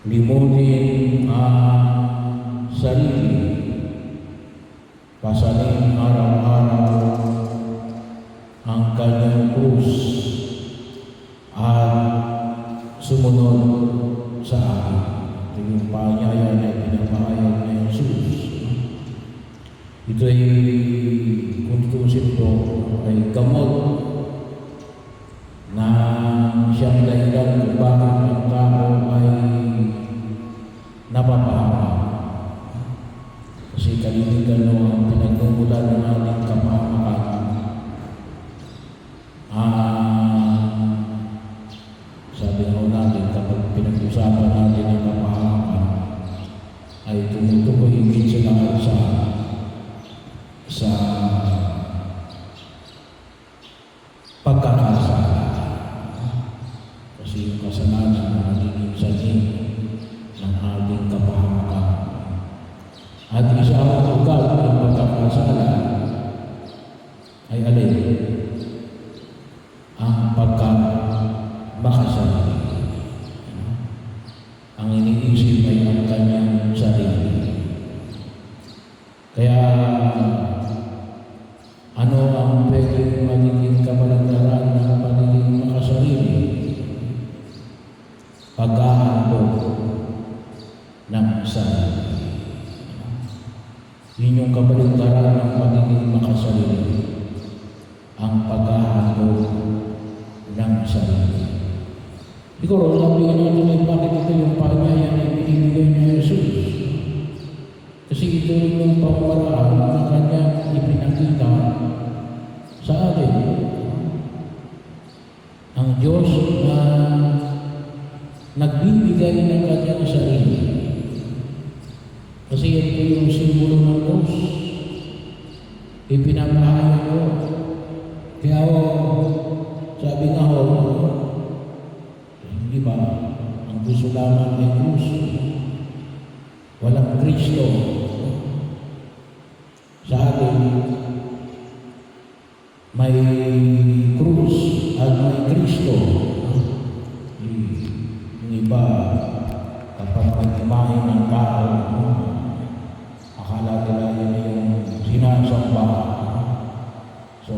limutin ang sarili, pasanin araw-araw ang kanyang krus at sumunod sa akin. Ito yung paanyaya na pinapahayag ni Jesus. Ito ay, kung tutusin ito, ay gamot na siyang dahilan kung bakit ang tao ay napapahama. Kasi kalimitan ang pinagmumulan ng ating kapahamakan. Sabi nga natin, kapag pinag-usapan natin ang kapahamakan, ay tumutukoy higit sa lahat sa pagkakasala. Kasi yung kasalanan na nagiging sanhin ng ating kapahamakan. At isa ang ugat ng pagkakasala ay alin? Ang pagkamakasarili. Ang iniisip ay ang kanyang sarili. Kaya ano ang pwedeng magiging kabaligtaran ng pagiging makasarili? Paghahandog ng sarili. Yun yung kabaligtaran ng pagiging makasarili. Ang paghahandog ng sarili. Siguro, sabihin natin ay bakit ito yung paanyaya na ibinibigay ni Jesus. Kasi ito rin yung pamamaraan na kanyang ipinakita sa atin. Ang Diyos na nagbibigay ng kanyang sarili. Kasi yan po yung simbolo ng Diyos. Ipinapahayag ko. Kaya sabi nga ho, di ba, ang gusto lamang ay krus. Walang Kristo. Sa atin, may krus at may Kristo. Yung iba, kapag mag-imahin ng tao, akala nila yun yung sinasamba. So,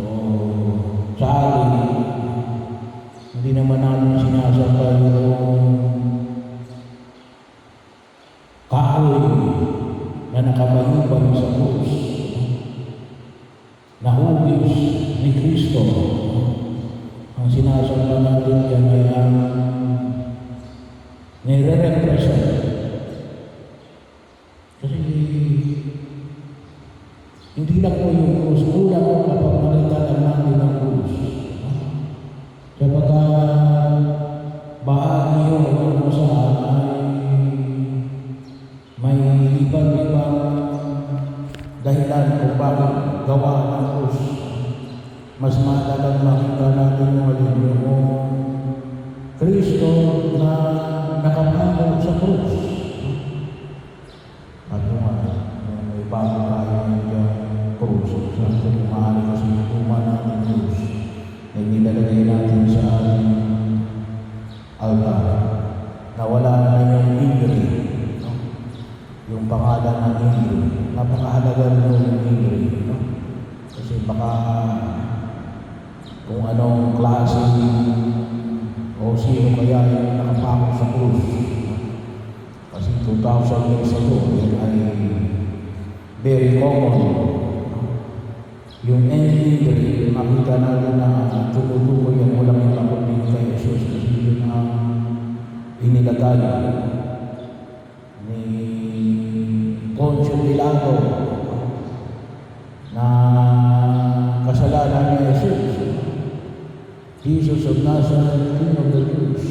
sa atin, hindi naman natin sinasamba yung kahoy na nakabayubay sa krus. Nahugis ni Kristo. Ang sinasamba natin yan ay ang nire-represent. Kasi hindi lang po yung krus. Kulang po kapag nakita lang natin ang krus. Kapag bahagi yun ang saan ay may ibang-ibang dahilan kung bakit gawa ng krus. Mas mahalagang makita natin yung Kristo na nakapako sa krus. At may bago tayo ng krus. Sa kumahali kasi yung tuma natin krus na nilalagay natin sa ating altar na wala na yung Ingri. Yung pangalan ng Ingri. Napakahalaga rin yung Ingri. Kasi baka kung anong klase o sino kaya yung nakapako sa krus. Kasi 2,000 years ago, yun ay very common. Yung Ingri, makita natin na tumutukoy yan walang yung kapatid kay Jesus. Kasi yun ang inilagay ni Poncio Pilato na kasalanan ni Jesus. Jesus of Nazareth, King of the Jews.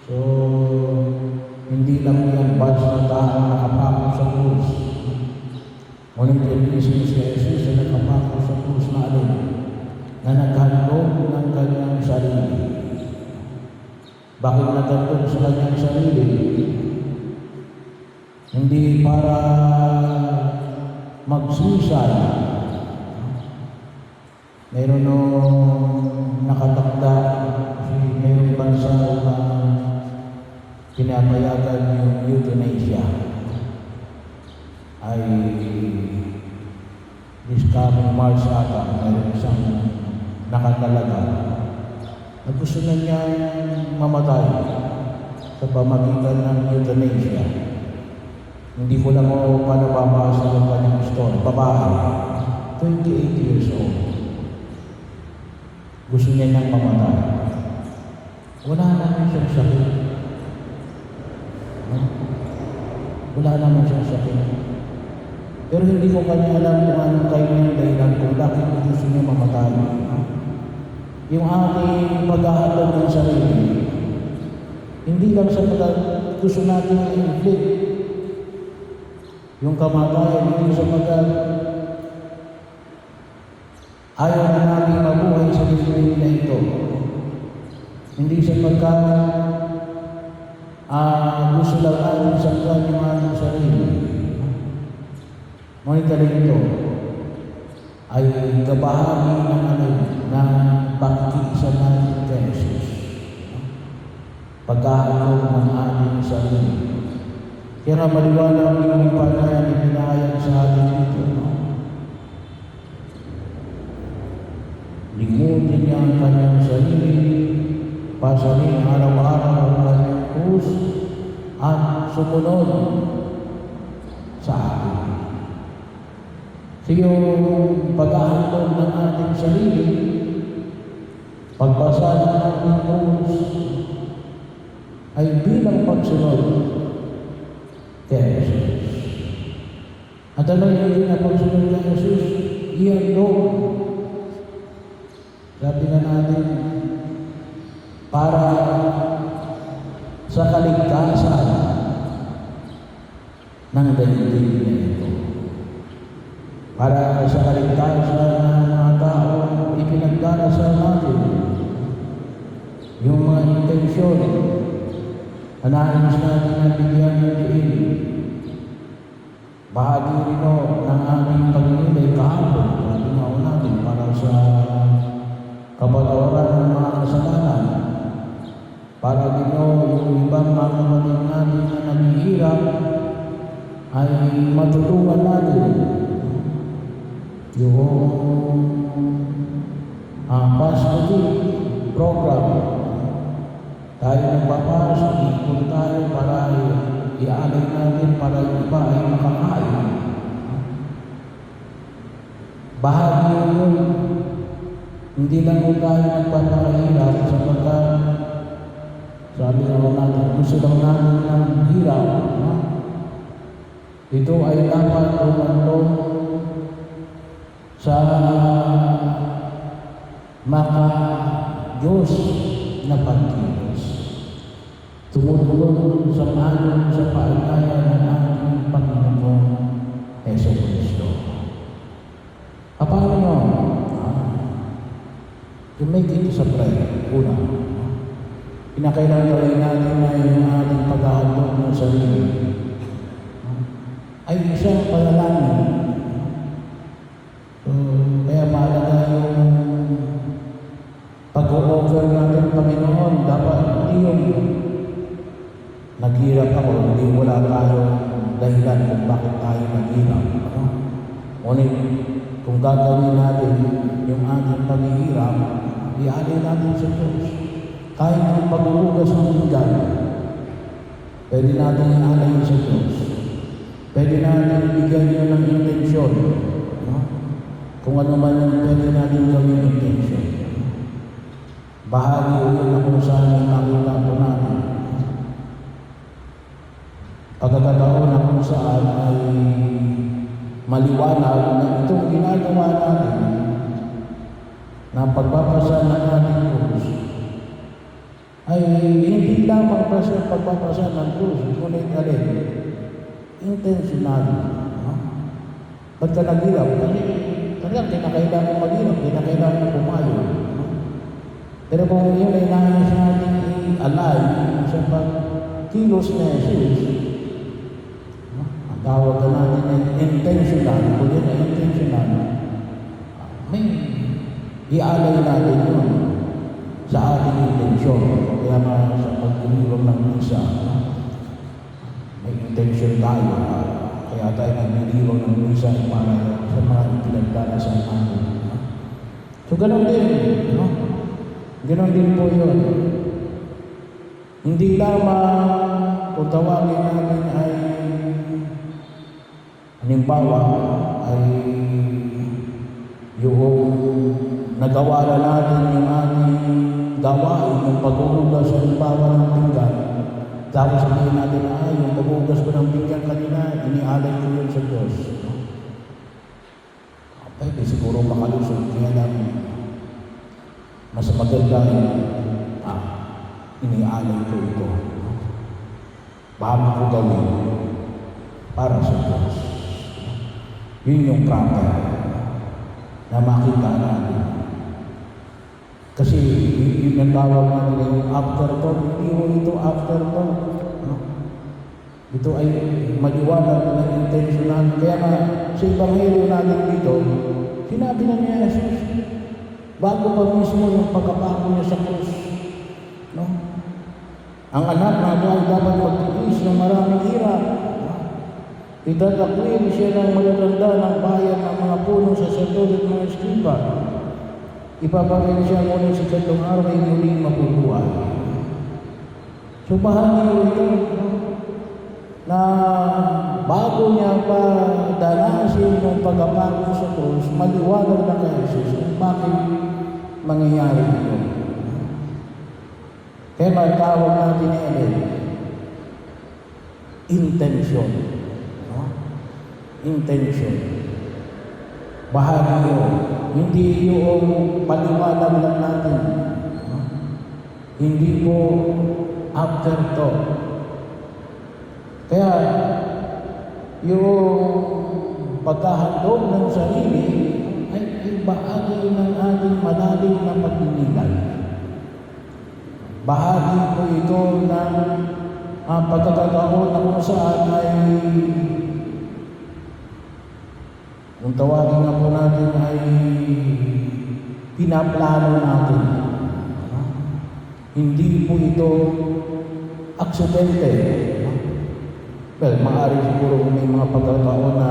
So, hindi lang yan basta taong nakapako sa krus. Ngunit yung mismo si Jesus na nakapako sa krus na alin, na naghandog ng kanyang sarili. Bakit naghandog sa kanyang sarili? Hindi para mag-suicide. Meron nung nakatakda kasi mayroong bansa na pinapayagan yung euthanasia ay this coming March ata, mayroon isang nakatalaga na gusto na niya mamatay sa pamagitan ng euthanasia. Hindi ko lang ako panababasa ng kanyang story. Babae, 28 years old. Gusto niya nang mamatay. Wala naman siyang sakit. Wala naman siyang sakit. Pero hindi ko kanya alam kung anong kanyang dahilan kung bakit gusto niya mamatay. Yung ating pag-aalam ng sarili, hindi lang sa gusto natin i-inflict yung kamatayan, hindi sa ayaw na natin mabuhay sa lipunin na ito. Hindi sa gusto lang natin saktan yung ating sarili. Ngunit ito ay kabahagi ng pagkiisa natin kay Jesus. Pag-aalok ng ating sarili. Kaya nga maliwanag yung panay na pinahayag sa atin dito. Limutin niya ang kanyang sarili, pasanin araw-araw ang kanyang krus, at sumunod sa atin. So yung pag-aalok ng ating sarili, pagbasa ng ating krus, ay bilang pagsunod kay Jesus. At alam niyo na pagsunod kay Jesus, iyan doon. Sabi na natin, para sa kaligtasan ng daigdig na ito. Para sa kaligtasan ng mga tao, ipinagdarasal natin yung mga intensyon. Anaalis natin ang bigyan ng diin. Bahagi rin ng aming pag-inilay kahapon. Sabi nga natin para sa kapatawaran ng mga kasalanan. Para din yung ibang mga kapatid natin na naghihirap ay matulungan natin yung Pasko program. Tayo nagpapas, ikot tayo para iaalay natin para yung iba ay makakain. Bahagi yun, hindi lang po tayo nagpapakahirap sapagkat sabi naman natin, gusto lang natin ng hirap. Ito ay dapat tumantong sa maka-Diyos na pagkilos. Tumutulong sa anon sa paalayan ng ating Panginoon Jesucristo. Paano nyo? To make it sa prayer, una. Pinakailangan natin na yung ating pag-ahandog ng sarili ay isang panalangin. So, kaya mahalaga yung pag-o-offer natin, Panginoon, dapat hindi yung naghirap ako, hindi wala tayo dahilan kung bakit tayo naghirap. Ngunit, kung gagawin natin yung ating paghihirap, iaalay natin sa Diyos. Kahit ang pag-uugas ng pinggan, pwede natin iaalay sa Diyos. Pwede natin ibigyan niyo ng intensyon. Kung ano man yung pwede natin gawin intensyon. Bahagi yun na kung saan yung nakita po natin. Pagkakataon na kung saan ay maliwanag na itong ginagawa natin na pagpapasa ng ating krus ay hindi lamang pa sa pagpapasa ng krus, ngunit alin, intentional. Ba't ka naghirap? Talagang kinakailangan maghirap, kinakailangan pumayo. Pero kung yun ay nais natin i-alay sa pagkilos na Jesus, ang tawag natin ay intentional, kung yun ay intentional, may ialay natin yun sa ating intensyon. Kaya sa pag-iniwag ng isa, nagdiriwang ng misa para sa mga pinagdadasal natin. No? So ganon din, no? Ganon din po yun. Hindi lamang kung tawagin natin ay halimbawa ay yung nagawa na natin yung ating gawain, yung pag-uugas halimbawa ng pinggan. Tapos sabihin natin na yung pag-uugas ko ng pinggan kanina, inialay ko yun sa Diyos. No? Pwede siguro makalusot, kaya lang mas maganda yung inialay ko ito. Bago ko gawin para sa Diyos. Yun yung proper na makita natin. Kasi yung nagtawag natin yung afterthought, hindi mo ito afterthought. No? Ito ay maliwanag na intentional. Kaya nga, sa Ebanghelyo natin dito, sinabi na niya Jesus, bago pa mismo yung pagkapako niya sa krus. No? Ang anak na ay dapat magtiis ng maraming hirap. Itatakwil siya ng matatanda ng bayan ng mga punong saserdote at mga eskriba. Ipaparin siya ngunit sa katong araw ay muling mabubuhay. So bahagi ito, na bago niya pa danasin yung pagkapako sa krus, maliwanag na kay Jesus kung bakit mangyayari ito. Kaya matawag natin yan intention. No? Intention. Bahagi yun. Hindi yung paliwanag lang natin. No? Hindi po afterthought. Kaya yung pagkahandog ng sarili ay bahagi ng ating malalim na pagninilay. Bahagi po ito ng pagkakataon na kung saan ay kung tawagin na po natin ay pinaplano natin. Hindi po ito aksidente. Well, maaari siguro may mga pagkakataon na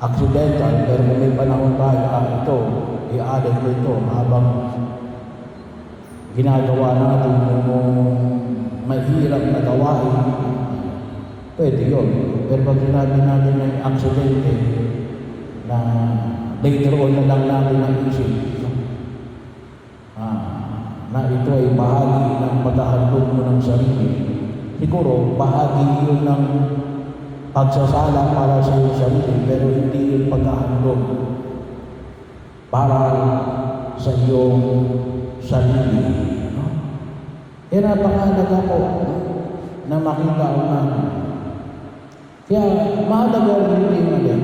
accidental, pero may panahon tayo, ito, i-add ko ito habang ginagawa natin yung mahirap na gawain, pwede yun. Pero pag sinabi natin ng aksidente na later on na lang natin naisip na ito ay bahagi ng paghahandog mo ng sarili, siguro bahagi yun ng pagsasala para sa iyong sarili, pero hindi yung paghahandog para sa iyong sarili. No? Kaya napakahalaga po na makita ko natin. Kaya mahalaga rin yung alin.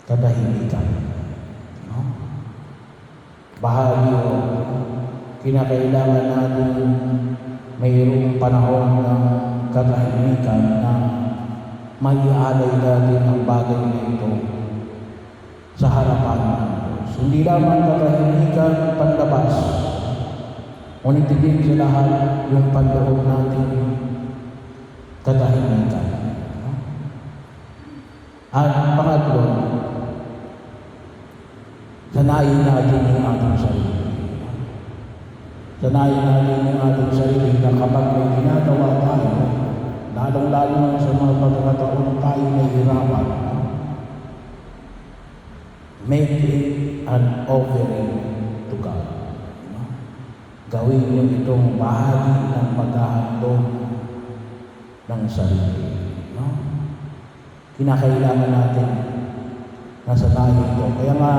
Katahimikan. No? Bahagi o kinakailangan natin mayroong panahon ng katahimikan na maialay natin ang bagay na ito sa harapan ng Diyos. Hindi lamang katahimikan panlabas, ngunit din sa lahat yung panloob natin katahimikan. At pangatlo, sanayin natin yung ating sarili. Sanayin natin yung ating sarili na kapag may ginagawa tayo, lalong-lalo na sa mga pagkakataon tayo nahihirapan, make it an offering to God. Gawin niyo itong bahagi ng paghahandog ng sarili. No? Kinakailangan natin na sanayin ito. Kaya nga,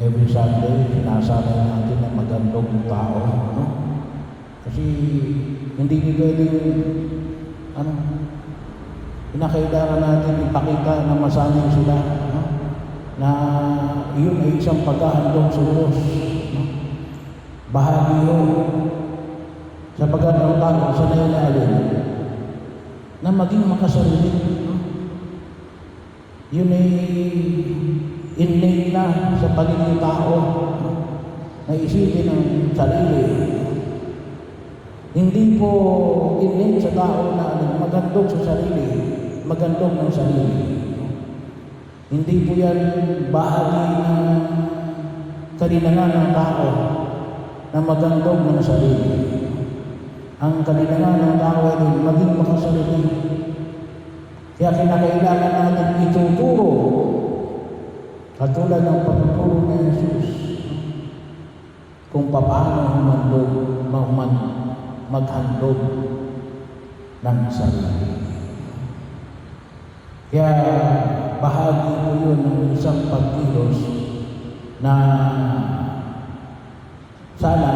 every Sunday, sinasanay natin na magandog ng tao. No? Kasi hindi nyo pwedeng, kinakailangan natin ipakita na masanay sila. No? Na iyon ay isang paghahandog sa Diyos. No? Bahagi yun sa paghahandog tao, sanay na alin, na maging makasarili. No? Yun ay innate na sa pagiging tao, na isipin ang sarili. Hindi po innate sa tao na maghandog sa sarili, maghandog ng sarili. Hindi po yan bahagi ng kalinangan ng tao na maghandog ng sarili. Ang kalinangan ng tao ay maging makasarili. Kaya kinakailangan natin ituturo katulad ng pagtuturo ni Jesus kung paano maghandog ng sarili. Kaya bahagi po yun ng isang pagkilos na sana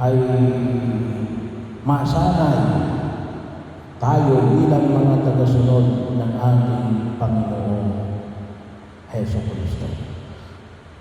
ay masanay tayo bilang mga tagasunod ng ating Panginoon.